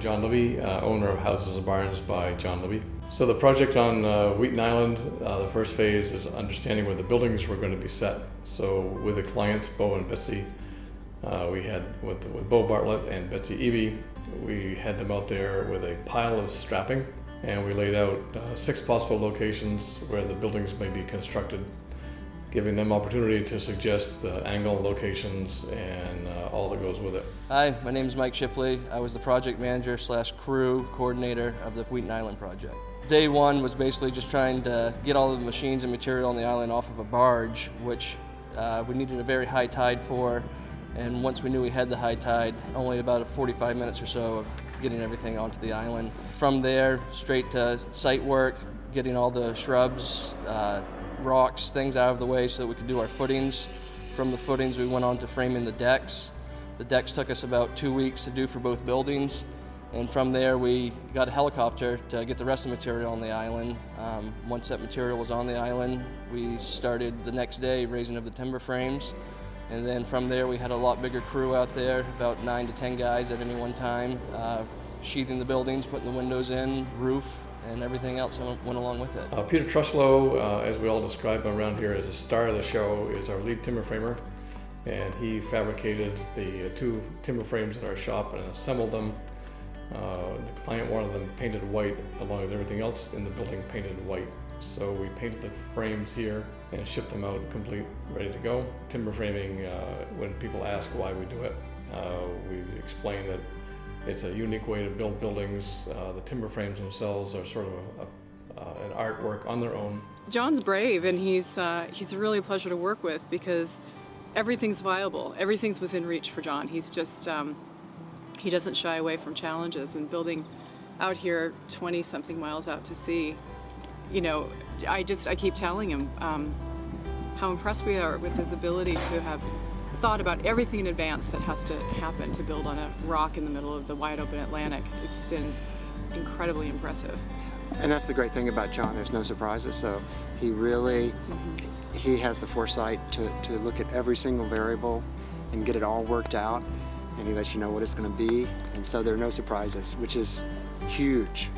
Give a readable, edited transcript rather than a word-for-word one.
John Libby, owner of Houses and Barns by John Libby. So the project on Wheaton Island, the first phase is understanding where the buildings were going to be set. So with the clients, Bo and Betsy, we had with Bo Bartlett and Betsy Evie, we had them out there with a pile of strapping, and we laid out 6 possible locations where the buildings may be constructed, giving them opportunity to suggest angle locations and all that goes with it. Hi, my name is Mike Shipley. I was the project manager / crew coordinator of the Wheaton Island project. Day one was basically just trying to get all of the machines and material on the island off of a barge, which we needed a very high tide for. And once we knew we had the high tide, only about 45 minutes or so of getting everything onto the island. From there, straight to site work, getting all the shrubs, rocks, things out of the way so that we could do our footings. From the footings, we went on to framing the decks. The decks took us about 2 weeks to do for both buildings. And from there, we got a helicopter to get the rest of the material on the island. Once that material was on the island, we started the next day raising of the timber frames. And then from there, we had a lot bigger crew out there, about 9 to 10 guys at any one time, sheathing the buildings, putting the windows in, roof, and everything else that went along with it. Peter Truslow, as we all describe him around here as the star of the show, is our lead timber framer. And he fabricated the 2 timber frames in our shop and assembled them. The client wanted them painted white along with everything else in the building painted white. So we painted the frames here and shipped them out complete, ready to go. Timber framing, when people ask why we do it, we explain that it's a unique way to build buildings. The timber frames themselves are sort of an artwork on their own. John's brave, and he's a really pleasure to work with because everything's viable. Everything's within reach for John. He's just, he doesn't shy away from challenges, and building out here 20-something miles out to sea, you know, I keep telling him how impressed we are with his ability to have thought about everything in advance that has to happen to build on a rock in the middle of the wide open Atlantic. It's been incredibly impressive. And that's the great thing about John, there's no surprises. So he really, he has the foresight to look at every single variable and get it all worked out, and he lets you know what it's going to be, and so there are no surprises, which is huge.